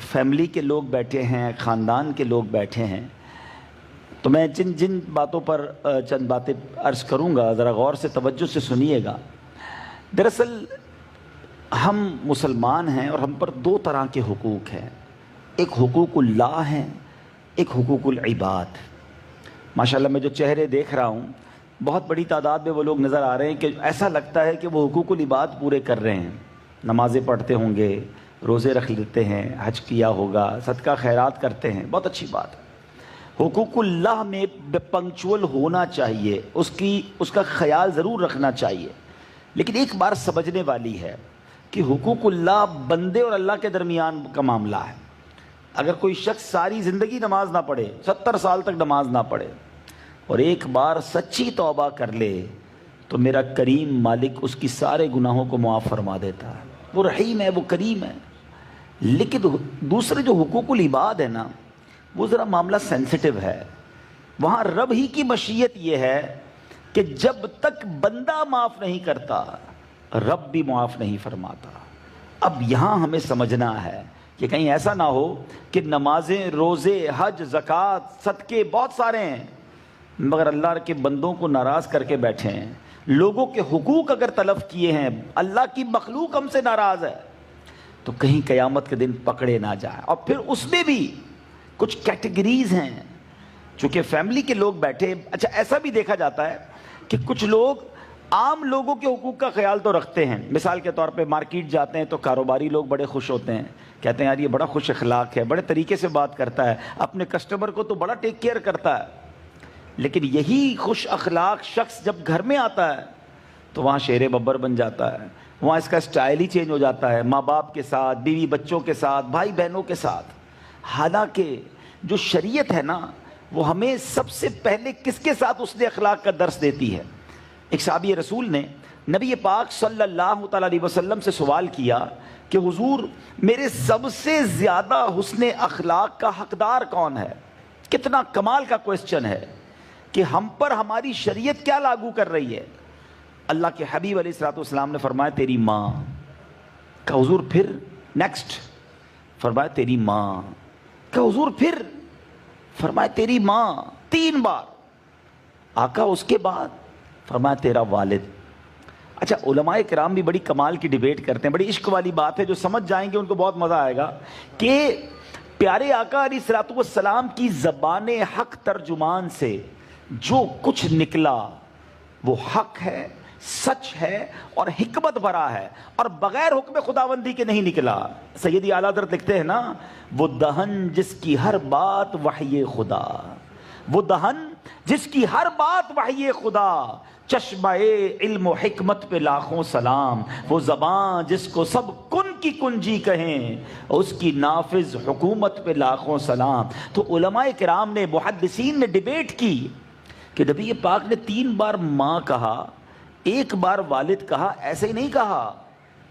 Family کے لوگ بیٹھے ہیں، خاندان کے لوگ بیٹھے ہیں، تو میں جن باتوں پر چند باتیں عرض کروں گا، ذرا غور سے توجہ سے سنیے گا۔ دراصل ہم مسلمان ہیں اور ہم پر دو طرح کے حقوق ہیں، ایک حقوق اللہ ہیں، ایک حقوق العباد۔ ماشاءاللہ میں جو چہرے دیکھ رہا ہوں بہت بڑی تعداد میں وہ لوگ نظر آ رہے ہیں کہ ایسا لگتا ہے کہ وہ حقوق العباد پورے کر رہے ہیں، نمازیں پڑھتے ہوں گے، روزے رکھ لیتے ہیں، حج کیا ہوگا، صدقہ خیرات کرتے ہیں، بہت اچھی بات ہے۔ حقوق اللہ میں پنکچول ہونا چاہیے، اس کا خیال ضرور رکھنا چاہیے، لیکن ایک بار سمجھنے والی ہے کہ حقوق اللہ بندے اور اللہ کے درمیان کا معاملہ ہے۔ اگر کوئی شخص ساری زندگی نماز نہ پڑھے، 70 سال تک نماز نہ پڑھے، اور ایک بار سچی توبہ کر لے تو میرا کریم مالک اس کی سارے گناہوں کو معاف فرما دیتا ہے۔ وہ رحیم ہے، وہ کریم ہے۔ لیکن دوسرے جو حقوق العباد ہے نا، وہ ذرا معاملہ سینسٹیو ہے۔ وہاں رب ہی کی مشیت یہ ہے کہ جب تک بندہ معاف نہیں کرتا رب بھی معاف نہیں فرماتا۔ اب یہاں ہمیں سمجھنا ہے کہ کہیں ایسا نہ ہو کہ نمازیں، روزے، حج، زکوٰۃ، صدقے بہت سارے ہیں مگر اللہ کے بندوں کو ناراض کر کے بیٹھے ہیں، لوگوں کے حقوق اگر تلف کیے ہیں، اللہ کی مخلوق ہم سے ناراض ہے، تو کہیں قیامت کے دن پکڑے نہ جائیں۔ اور پھر اس میں بھی کچھ کیٹیگریز ہیں، چونکہ فیملی کے لوگ بیٹھے، اچھا ایسا بھی دیکھا جاتا ہے کہ کچھ لوگ عام لوگوں کے حقوق کا خیال تو رکھتے ہیں۔ مثال کے طور پہ مارکیٹ جاتے ہیں تو کاروباری لوگ بڑے خوش ہوتے ہیں، کہتے ہیں یار یہ بڑا خوش اخلاق ہے، بڑے طریقے سے بات کرتا ہے، اپنے کسٹمر کو تو بڑا ٹیک کیئر کرتا ہے۔ لیکن یہی خوش اخلاق شخص جب گھر میں آتا ہے تو وہاں شیر ببر بن جاتا ہے، وہاں اس کا سٹائل ہی چینج ہو جاتا ہے، ماں باپ کے ساتھ، بیوی بچوں کے ساتھ، بھائی بہنوں کے ساتھ۔ حالانکہ جو شریعت ہے نا، وہ ہمیں سب سے پہلے کس کے ساتھ حسن اخلاق کا درس دیتی ہے۔ ایک صحابی رسول نے نبی پاک صلی اللہ تعالیٰ علیہ وسلم سے سوال کیا کہ حضور میرے سب سے زیادہ حسن اخلاق کا حقدار کون ہے؟ کتنا کمال کا کوئسچن ہے کہ ہم پر ہماری شریعت کیا لاگو کر رہی ہے۔ اللہ کے حبیب علیہ الصلوۃ والسلام نے فرمایا تیری ماں۔ کہا حضور پھر؟ نیکسٹ فرمایا تیری ماں۔ کہا حضور پھر؟ فرمایا تیری ماں، 3 بار۔ آقا اس کے بعد؟ فرمایا تیرا والد۔ اچھا علماء کرام بھی بڑی کمال کی ڈیبیٹ کرتے ہیں، بڑی عشق والی بات ہے، جو سمجھ جائیں گے ان کو بہت مزہ آئے گا کہ پیارے آقا علیہ الصلوۃ والسلام کی زبان حق ترجمان سے جو کچھ نکلا وہ حق ہے، سچ ہے اور حکمت بھرا ہے، اور بغیر حکم خداوندی کے نہیں نکلا۔ سیدی اعلیٰ حضرت لکھتے ہیں نا، وہ دہن جس کی ہر بات وحی خدا، وہ دہن جس کی ہر بات وحی خدا، چشمہ علم و حکمت پہ لاکھوں سلام، وہ زبان جس کو سب کن کی کنجی کہیں، اس کی نافذ حکومت پہ لاکھوں سلام۔ تو علماء کرام نے، محدثین نے ڈیبیٹ کی کہ نبی پاک نے 3 بار ماں کہا، 1 بار والد کہا، ایسے ہی نہیں کہا،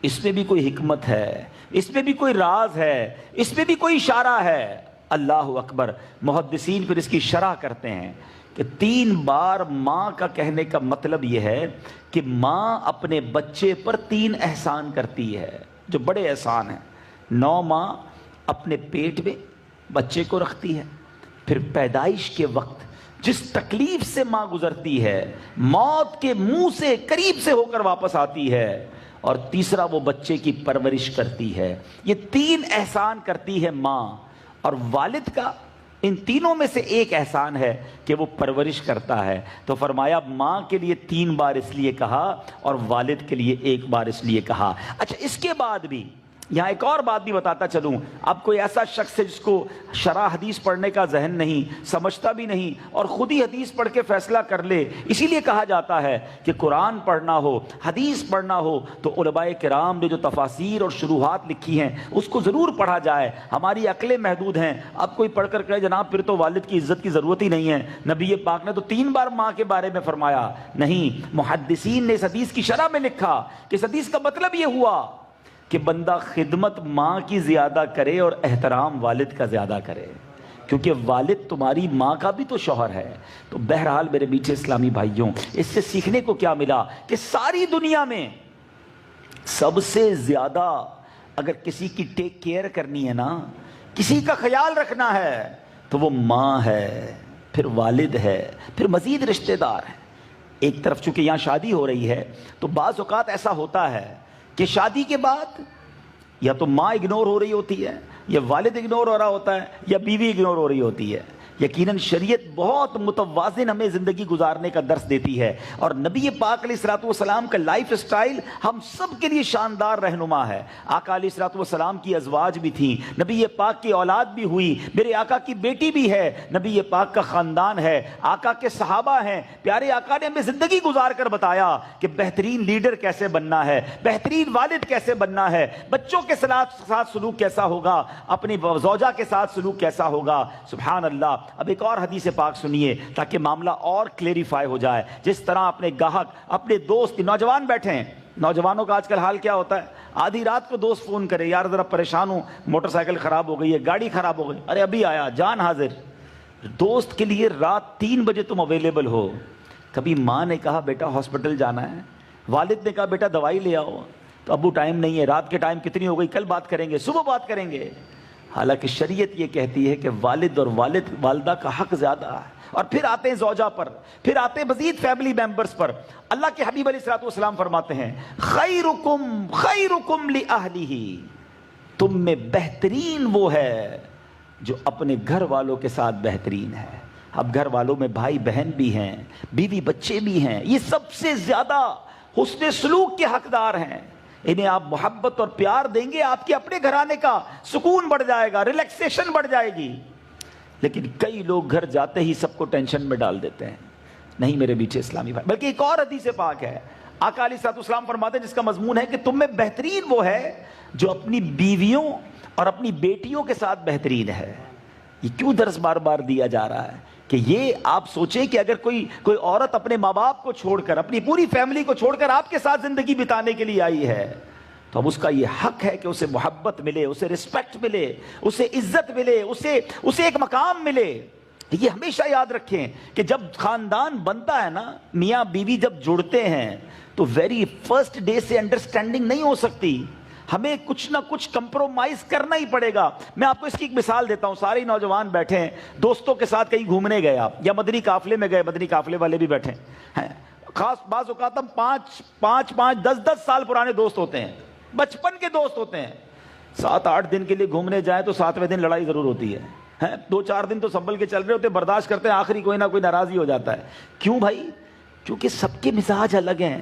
اس میں بھی کوئی حکمت ہے، اس میں بھی کوئی راز ہے، اس میں بھی کوئی اشارہ ہے۔ اللہ اکبر۔ محدثین پھر اس کی شرح کرتے ہیں کہ 3 بار ماں کا کہنے کا مطلب یہ ہے کہ ماں اپنے بچے پر 3 احسان کرتی ہے جو بڑے احسان ہیں۔ 9 ماہ اپنے پیٹ میں بچے کو رکھتی ہے، پھر پیدائش کے وقت جس تکلیف سے ماں گزرتی ہے، موت کے منہ سے قریب سے ہو کر واپس آتی ہے، اور تیسرا وہ بچے کی پرورش کرتی ہے۔ یہ 3 احسان کرتی ہے ماں، اور والد کا ان تینوں میں سے ایک احسان ہے کہ وہ پرورش کرتا ہے۔ تو فرمایا ماں کے لیے 3 بار اس لیے کہا اور والد کے لیے 1 بار اس لیے کہا۔ اچھا اس کے بعد بھی یہاں ایک اور بات بھی بتاتا چلوں، اب کوئی ایسا شخص ہے جس کو شرح حدیث پڑھنے کا ذہن نہیں، سمجھتا بھی نہیں، اور خود ہی حدیث پڑھ کے فیصلہ کر لے، اسی لیے کہا جاتا ہے کہ قرآن پڑھنا ہو، حدیث پڑھنا ہو تو علماء کرام نے جو تفاسیر اور شروحات لکھی ہیں اس کو ضرور پڑھا جائے۔ ہماری عقلیں محدود ہیں، اب کوئی پڑھ کر کہے جناب پھر تو والد کی عزت کی ضرورت ہی نہیں ہے، نبی پاک نے تو 3 بار ماں کے بارے میں فرمایا۔ نہیں، محدثین نے اس حدیث کی شرح میں لکھا کہ اس حدیث کا مطلب یہ ہوا کہ بندہ خدمت ماں کی زیادہ کرے اور احترام والد کا زیادہ کرے، کیونکہ والد تمہاری ماں کا بھی تو شوہر ہے۔ تو بہرحال میرے میٹھے اسلامی بھائیوں، اس سے سیکھنے کو کیا ملا کہ ساری دنیا میں سب سے زیادہ اگر کسی کی ٹیک کیئر کرنی ہے نا کسی کا خیال رکھنا ہے تو وہ ماں ہے، پھر والد ہے، پھر مزید رشتہ دار ہیں۔ ایک طرف چونکہ یہاں شادی ہو رہی ہے تو بعض اوقات ایسا ہوتا ہے کہ شادی کے بعد یا تو ماں اگنور ہو رہی ہوتی ہے، یا والد اگنور ہو رہا ہوتا ہے، یا بیوی اگنور ہو رہی ہوتی ہے۔ یقیناً شریعت بہت متوازن ہمیں زندگی گزارنے کا درس دیتی ہے، اور نبی پاک علیہ الصلوۃ والسلام کا لائف اسٹائل ہم سب کے لیے شاندار رہنما ہے۔ آقا علیہ الصلوۃ والسلام کی ازواج بھی تھیں، نبی پاک کی اولاد بھی ہوئی، میرے آقا کی بیٹی بھی ہے، نبی پاک کا خاندان ہے، آقا کے صحابہ ہیں۔ پیارے آقا نے ہمیں زندگی گزار کر بتایا کہ بہترین لیڈر کیسے بننا ہے، بہترین والد کیسے بننا ہے، بچوں کے ساتھ سلوک کیسا ہوگا، اپنی زوجہ کے ساتھ سلوک کیسا ہوگا۔ سبحان اللہ۔ اب ایک اور حدیث پاک سنیے تاکہ معاملہ اور کلیریفائی ہو جائے۔ جس طرح اپنے گاہک، اپنے دوست، نوجوان بیٹھے ہیں، نوجوانوں کا آج کل حال کیا ہوتا ہے، آدھی رات کو دوست فون کرے، یار ذرا پریشان ہوں، موٹر سائیکل خراب ہو گئی ہے، گاڑی خراب ہو گئی، ارے ابھی آیا، جان حاضر۔ دوست کے لیے رات 3 بجے تم اویلیبل ہو۔ کبھی ماں نے کہا بیٹا ہاسپٹل جانا ہے، والد نے کہا بیٹا دوائی لے آؤ، تو ابو ٹائم نہیں ہے، رات کے ٹائم کتنی ہو گئی، کل بات کریں گے، صبح بات کریں گے۔ حالانکہ شریعت یہ کہتی ہے کہ والد اور والدہ کا حق زیادہ ہے۔ اور پھر آتے ہیں زوجہ پر، پھر آتے ہیں مزید فیملی ممبرز پر۔ اللہ کے حبیب علیہ الصلوۃ والسلام فرماتے ہیں خیرکم لأہلہ، تم میں بہترین وہ ہے جو اپنے گھر والوں کے ساتھ بہترین ہے۔ اب گھر والوں میں بھائی بہن بھی ہیں، بیوی بچے بھی ہیں، یہ سب سے زیادہ حسن سلوک کے حقدار ہیں۔ انہیں آپ محبت اور پیار دیں گے، آپ کے اپنے گھرانے کا سکون بڑھ جائے گا، ریلیکسیشن بڑھ جائے گی۔ لیکن کئی لوگ گھر جاتے ہی سب کو ٹینشن میں ڈال دیتے ہیں۔ نہیں میرے بیٹے اسلامی بھائی، بلکہ ایک اور حدیث پاک ہے، آقا علیہ الصلوۃ والسلام فرماتے ہیں جس کا مضمون ہے کہ تم میں بہترین وہ ہے جو اپنی بیویوں اور اپنی بیٹیوں کے ساتھ بہترین ہے۔ یہ کیوں درس بار بار دیا جا رہا ہے کہ یہ آپ سوچیں کہ اگر کوئی عورت اپنے ماں باپ کو چھوڑ کر، اپنی پوری فیملی کو چھوڑ کر آپ کے ساتھ زندگی بتانے کے لیے آئی ہے، تو اب اس کا یہ حق ہے کہ اسے محبت ملے، اسے رسپیکٹ ملے، اسے عزت ملے، اسے ایک مقام ملے۔ یہ ہمیشہ یاد رکھیں کہ جب خاندان بنتا ہے نا، میاں بیوی جب جڑتے ہیں تو ویری فرسٹ ڈے سے انڈرسٹینڈنگ نہیں ہو سکتی، ہمیں کچھ نہ کچھ کمپرومائز کرنا ہی پڑے گا۔ میں آپ کو اس کی ایک مثال دیتا ہوں۔ سارے نوجوان بیٹھے ہیں، دوستوں کے ساتھ کہیں گھومنے گئے آپ، یا مدنی قافلے میں گئے، مدنی قافلے والے بھی بیٹھے ہیں، خاص بعض اوقات ہم 5 10 سال پرانے دوست ہوتے ہیں، بچپن کے دوست ہوتے ہیں، 7-8 دن کے لیے گھومنے جائیں تو 7ویں دن لڑائی ضرور ہوتی ہے، 2-4 دن تو سنبھل کے چل رہے ہوتے، برداشت کرتے ہیں، آخری کوئی نہ کوئی ناراضی ہو جاتا ہے۔ کیوں بھائی؟ کیونکہ سب کے مزاج الگ ہیں،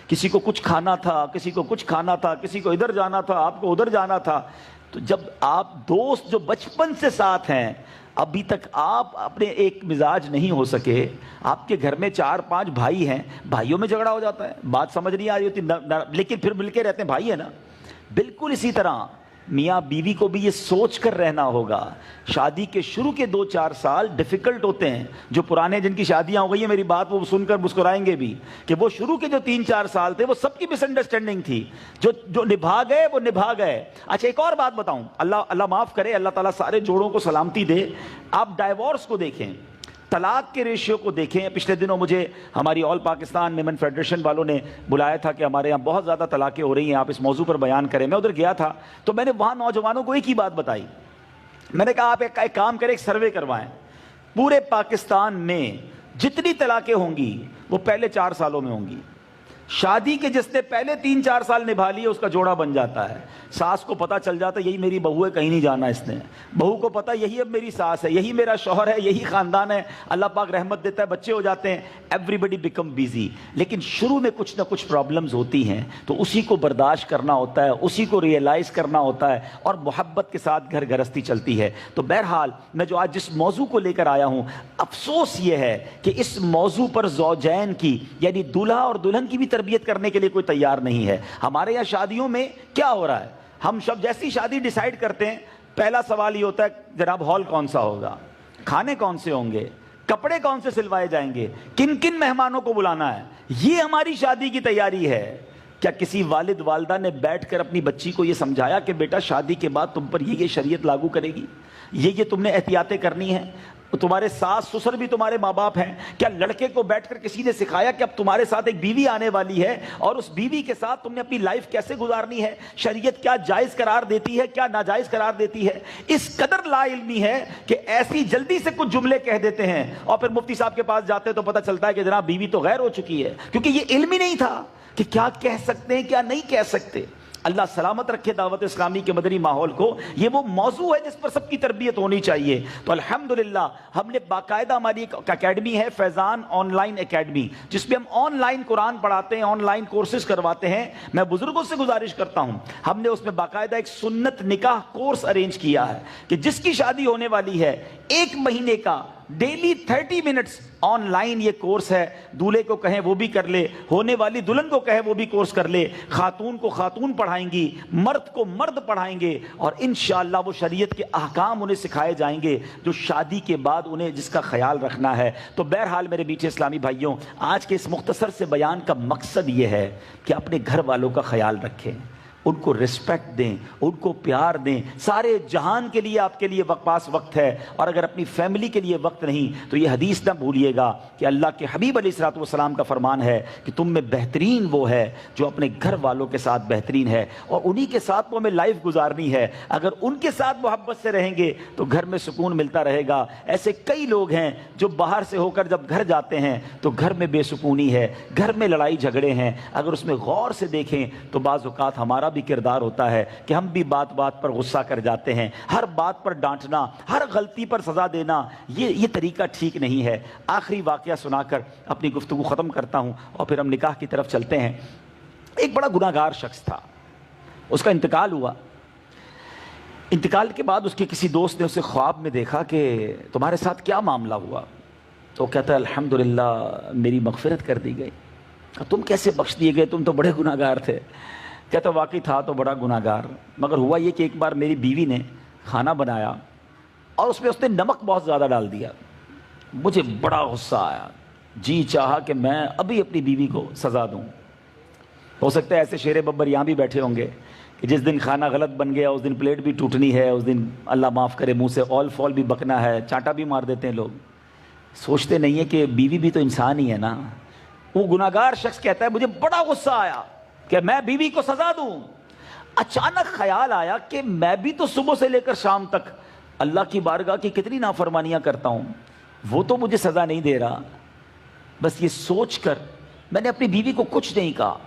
کسی کو کچھ کھانا تھا، کسی کو کچھ کھانا تھا، کسی کو ادھر جانا تھا، آپ کو ادھر جانا تھا۔ تو جب آپ دوست جو بچپن سے ساتھ ہیں، ابھی تک آپ اپنے ایک مزاج نہیں ہو سکے، آپ کے گھر میں 4-5 بھائی ہیں، بھائیوں میں جھگڑا ہو جاتا ہے، بات سمجھ نہیں آ رہی ہوتی، لیکن پھر مل کے رہتے ہیں، بھائی ہے نا۔ بالکل اسی طرح میاں بیوی کو بھی یہ سوچ کر رہنا ہوگا۔ شادی کے شروع کے 2-4 سال ڈیفیکلٹ ہوتے ہیں، جو پرانے جن کی شادیاں ہو گئی ہیں میری بات وہ سن کر مسکرائیں گے بھی کہ وہ شروع کے جو 3-4 سال تھے وہ سب کی مس انڈرسٹینڈنگ تھی، جو نبھا گئے وہ نبھا گئے۔ اچھا ایک اور بات بتاؤں، اللہ معاف کرے، اللہ تعالیٰ سارے جوڑوں کو سلامتی دے۔ آپ ڈائیورس کو دیکھیں، طلاق کے ریشیو کو دیکھیں۔ پچھلے دنوں مجھے ہماری آل پاکستان ویمن فیڈریشن والوں نے بلایا تھا کہ ہمارے یہاں بہت زیادہ طلاقیں ہو رہی ہیں، آپ اس موضوع پر بیان کریں۔ میں ادھر گیا تھا تو میں نے وہاں نوجوانوں کو ایک ہی بات بتائی، میں نے کہا آپ ایک کام کریں، ایک سروے کروائیں، پورے پاکستان میں جتنی طلاقیں ہوں گی وہ پہلے 4 سالوں میں ہوں گی۔ شادی کے جس نے پہلے 3-4 سال نبھا لیے اس کا جوڑا بن جاتا ہے۔ ساس کو پتا چل جاتا ہے یہی میری بہو ہے، کہیں نہیں جانا اس نے، بہو کو پتا یہی اب میری ساس ہے، یہی میرا شوہر ہے، یہی خاندان ہے، اللہ پاک رحمت دیتا ہے، بچے ہو جاتے ہیں، ایوری بڈی بیکم بیزی۔ لیکن شروع میں کچھ نہ کچھ پرابلمز ہوتی ہیں تو اسی کو برداشت کرنا ہوتا ہے، اسی کو ریئلائز کرنا ہوتا ہے، اور محبت کے ساتھ گھر گرستی چلتی ہے۔ تو بہرحال میں جو آج جس موضوع کو لے کر آیا ہوں، افسوس یہ ہے کہ اس موضوع پر زوجین کی یعنی دولہا اور دلہن کی بھی تربیت کرنے کے لیے کوئی تیار نہیں ہے۔ ہمارے یہاں شادیوں میں کیا ہو رہا ہے، ہم سب جیسی شادی ڈیسائیڈ کرتے ہیں، پہلا سوال یہ ہوتا ہے جناب ہال کون سا ہوگا، کھانے کون سے ہوں گے، کپڑے کون سے سلوائے جائیں گے، کن کن مہمانوں کو بلانا ہے۔ یہ ہماری شادی کی تیاری ہے۔ کیا کسی والد والدہ نے بیٹھ کر اپنی بچی کو یہ سمجھایا کہ بیٹا شادی کے بعد تم پر یہ شریعت لاگو کرے گی، یہ تم نے احتیاطیں کرنی ہیں؟ تمہارے ساس سسر بھی تمہارے ماں باپ ہیں. کیا لڑکے کو بیٹھ کر کسی نے سکھایا کہ اب تمہارے ساتھ ایک بیوی آنے والی ہے اور اس بیوی کے ساتھ تم نے اپنی لائف کیسے گزارنی ہے, شریعت کیا جائز قرار دیتی ہے, کیا ناجائز قرار دیتی ہے؟ اس قدر لا علمی ہے کہ ایسی جلدی سے کچھ جملے کہہ دیتے ہیں اور پھر مفتی صاحب کے پاس جاتے ہیں تو پتہ چلتا ہے کہ جناب بیوی تو غیر ہو چکی ہے, کیونکہ یہ علم ہی نہیں تھا کہ کیا کہہ سکتے ہیں کیا نہیں کہہ سکتے. اللہ سلامت رکھے دعوت اسلامی کے مدنی ماحول کو. یہ وہ موضوع ہے جس پر سب کی تربیت ہونی چاہیے. تو الحمدللہ ہم نے باقاعدہ, ہماری ایک اکیڈمی ہے فیضان آن لائن اکیڈمی, جس پہ ہم آن لائن قرآن پڑھاتے ہیں, آن لائن کورسز کرواتے ہیں. میں بزرگوں سے گزارش کرتا ہوں, ہم نے اس میں باقاعدہ ایک سنت نکاح کورس ارینج کیا ہے کہ جس کی شادی ہونے والی ہے 1 مہینے کا ڈیلی 30 منٹس آن لائن یہ کورس ہے. دولہے کو کہیں وہ بھی کر لے, ہونے والی دلہن کو کہیں وہ بھی کورس کر لے. خاتون کو خاتون پڑھائیں گی, مرد کو مرد پڑھائیں گے, اور انشاءاللہ وہ شریعت کے احکام انہیں سکھائے جائیں گے جو شادی کے بعد انہیں جس کا خیال رکھنا ہے. تو بہرحال میرے میٹھے اسلامی بھائیوں, آج کے اس مختصر سے بیان کا مقصد یہ ہے کہ اپنے گھر والوں کا خیال رکھیں, ان کو رسپیکٹ دیں, ان کو پیار دیں. سارے جہان کے لیے آپ کے لیے پاس وقت ہے, اور اگر اپنی فیملی کے لیے وقت نہیں تو یہ حدیث نہ بھولیے گا کہ اللہ کے حبیب علیہ الصلوۃ والسلام کا فرمان ہے کہ تم میں بہترین وہ ہے جو اپنے گھر والوں کے ساتھ بہترین ہے, اور انہی کے ساتھ وہ ہمیں لائف گزارنی ہے. اگر ان کے ساتھ محبت سے رہیں گے تو گھر میں سکون ملتا رہے گا. ایسے کئی لوگ ہیں جو باہر سے ہو کر جب گھر جاتے ہیں تو گھر میں بے سکونی ہے, گھر میں لڑائی جھگڑے ہیں. اگر اس میں غور سے دیکھیں تو بعض اوقات ہمارا بھی کردار ہوتا ہے کہ ہم بھی بات بات پر غصہ کر جاتے ہیں, ہر بات پر ڈانٹنا, ہر غلطی پر سزا دینا, یہ طریقہ ٹھیک نہیں ہے. آخری واقعہ سنا کر اپنی گفتگو ختم کرتا ہوں اور پھر ہم نکاح کی طرف چلتے ہیں. ایک بڑا گناہگار شخص تھا, اس کا انتقال ہوا. انتقال کے بعد اس کے کسی دوست نے اسے خواب میں دیکھا کہ تمہارے ساتھ کیا معاملہ ہوا؟ تو کہتا ہے الحمدللہ میری مغفرت کر دی گئی. تم کیسے بخش دیے گئے, تم تو بڑے گناہگار تھے. کہتا واقعی تھا تو بڑا گناہگار, مگر ہوا یہ کہ ایک بار میری بیوی نے کھانا بنایا اور اس نے نمک بہت زیادہ ڈال دیا. مجھے بڑا غصہ آیا, جی چاہا کہ میں ابھی اپنی بیوی کو سزا دوں. ہو سکتا ہے ایسے شیر ببر یہاں بھی بیٹھے ہوں گے کہ جس دن کھانا غلط بن گیا اس دن پلیٹ بھی ٹوٹنی ہے, اس دن اللہ معاف کرے منہ سے اول فول بھی بکنا ہے, چانٹا بھی مار دیتے ہیں لوگ. سوچتے نہیں ہیں کہ بیوی بھی تو انسان ہی ہے نا. وہ گناہگار شخص کہتا ہے مجھے بڑا غصہ آیا کہ میں بیوی کو سزا دوں. اچانک خیال آیا کہ میں بھی تو صبح سے لے کر شام تک اللہ کی بارگاہ کی کتنی نافرمانیاں کرتا ہوں, وہ تو مجھے سزا نہیں دے رہا. بس یہ سوچ کر میں نے اپنی بیوی کو کچھ نہیں کہا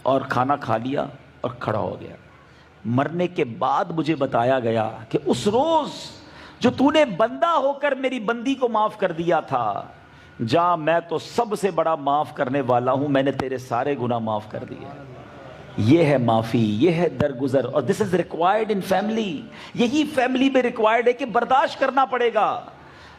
اور کھانا کھا لیا اور کھڑا ہو گیا. مرنے کے بعد مجھے بتایا گیا کہ اس روز جو تو نے بندہ ہو کر میری بندی کو معاف کر دیا تھا, جا میں تو سب سے بڑا معاف کرنے والا ہوں, میں نے تیرے سارے گناہ معاف کر دیے. یہ ہے معافی, یہ ہے درگزر, اور دس از ریکوائرڈ ان فیملی. یہی فیملی میں ریکوائرڈ ہے کہ برداشت کرنا پڑے گا.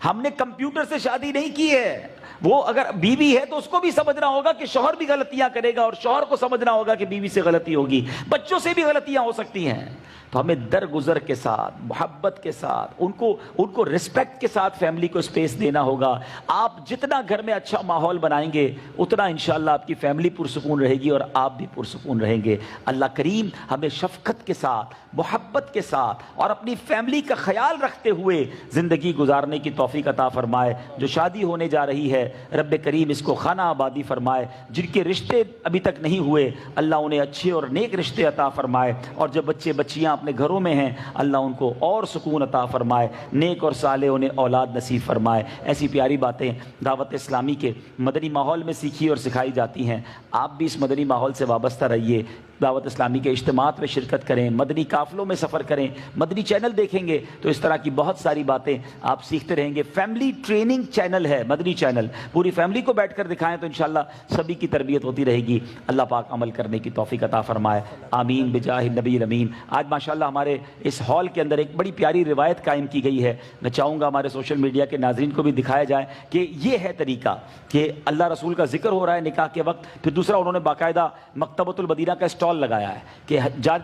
ہم نے کمپیوٹر سے شادی نہیں کی ہے. وہ اگر بیوی ہے تو اس کو بھی سمجھنا ہوگا کہ شوہر بھی غلطیاں کرے گا, اور شوہر کو سمجھنا ہوگا کہ بیوی سے غلطی ہوگی, بچوں سے بھی غلطیاں ہو سکتی ہیں. تو ہمیں درگزر کے ساتھ, محبت کے ساتھ, ان کو رسپیکٹ کے ساتھ فیملی کو اسپیس دینا ہوگا. آپ جتنا گھر میں اچھا ماحول بنائیں گے اتنا انشاءاللہ آپ کی فیملی پرسکون رہے گی اور آپ بھی پرسکون رہیں گے. اللہ کریم ہمیں شفقت کے ساتھ, محبت کے ساتھ اور اپنی فیملی کا خیال رکھتے ہوئے زندگی گزارنے کی توفیق عطا فرمائے. جو شادی ہونے جا رہی ہے رب کریم اس کو خانہ آبادی فرمائے. جن کے رشتے ابھی تک نہیں ہوئے اللہ انہیں اچھے اور نیک رشتے عطا فرمائے, اور جو بچے بچیاں اپنے گھروں میں ہیں اللہ ان کو اور سکون عطا فرمائے, نیک اور صالح انہیں اولاد نصیب فرمائے. ایسی پیاری باتیں دعوت اسلامی کے مدنی ماحول میں سیکھی اور سکھائی جاتی ہیں. آپ بھی اس مدنی ماحول سے وابستہ رہیے, دعوت اسلامی کے اجتماعات میں شرکت کریں, مدنی قافلوں میں سفر کریں, مدنی چینل دیکھیں گے تو اس طرح کی بہت ساری باتیں آپ سیکھتے رہیں گے. فیملی ٹریننگ چینل ہے مدنی چینل, پوری فیملی کو بیٹھ کر دکھائیں تو انشاءاللہ سبھی کی تربیت ہوتی رہے گی. اللہ پاک عمل کرنے کی توفیق عطا فرمائے, آمین بجاہ النبی الامین. آج ماشاءاللہ ہمارے اس ہال کے اندر ایک بڑی پیاری روایت قائم کی گئی ہے. میں چاہوں گا ہمارے سوشل میڈیا کے ناظرین کو بھی دکھایا جائے کہ یہ ہے طریقہ کہ اللہ رسول کا ذکر ہو رہا ہے نکاح کے وقت. پھر دوسرا انہوں نے باقاعدہ مکتبۃ المدینہ کا اسٹال لگایا ہے کہ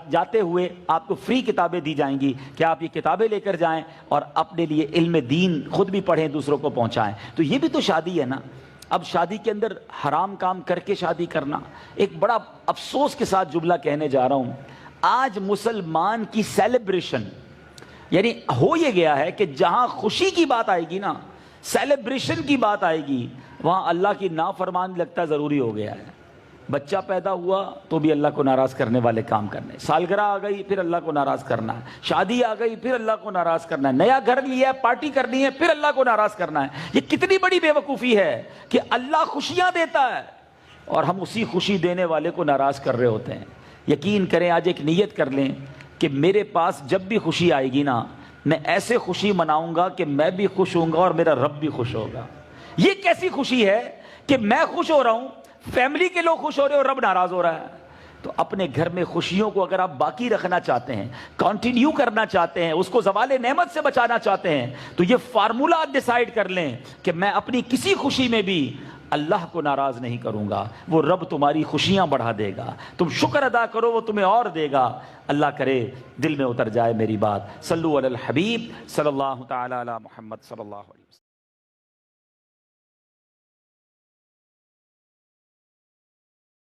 جاتے ہوئے آپ کو فری کتابیں دی جائیں گی کہ آپ یہ کتابیں لے کر جائیں اور اپنے لیے علم دین خود بھی پڑھیں, دوسروں کو پہنچائیں. تو یہ بھی تو شادی ہے نا. اب شادی کے اندر حرام کام کر کے شادی کرنا, ایک بڑا افسوس کے ساتھ جملہ کہنے جا رہا ہوں, آج مسلمان کی سیلیبریشن یعنی ہو یہ گیا ہے کہ جہاں خوشی کی بات آئے گی نا، سیلیبریشن کی بات آئے گی، وہاں اللہ کی نافرمانی لگتا ضروری ہو گیا ہے۔ بچہ پیدا ہوا تو بھی اللہ کو ناراض کرنے والے کام کرنے، سالگرہ آ گئی پھر اللہ کو ناراض کرنا ہے، شادی آ گئی پھر اللہ کو ناراض کرنا ہے، نیا گھر لیا ہے پارٹی کرنی ہے پھر اللہ کو ناراض کرنا ہے۔ یہ کتنی بڑی بے وقوفی ہے کہ اللہ خوشیاں دیتا ہے اور ہم اسی خوشی دینے والے کو ناراض کر رہے ہوتے ہیں۔ یقین کریں، آج ایک نیت کر لیں کہ میرے پاس جب بھی خوشی آئے گی نا، میں ایسے خوشی مناؤں گا کہ میں بھی خوش ہوں گا اور میرا رب بھی خوش ہوگا۔ یہ کیسی خوشی ہے کہ میں خوش ہو رہا ہوں، فیملی کے لوگ خوش ہو رہے ہیں اور رب ناراض ہو رہا ہے۔ تو اپنے گھر میں خوشیوں کو اگر آپ باقی رکھنا چاہتے ہیں، کنٹینیو کرنا چاہتے ہیں، اس کو زوال نعمت سے بچانا چاہتے ہیں، تو یہ فارمولہ ڈیسائیڈ کر لیں کہ میں اپنی کسی خوشی میں بھی اللہ کو ناراض نہیں کروں گا۔ وہ رب تمہاری خوشیاں بڑھا دے گا، تم شکر ادا کرو وہ تمہیں اور دے گا۔ اللہ کرے دل میں اتر جائے میری بات۔ صلو علی الحبیب صلی اللہ تعالی علی محمد صلی اللہ علیہ وسلم۔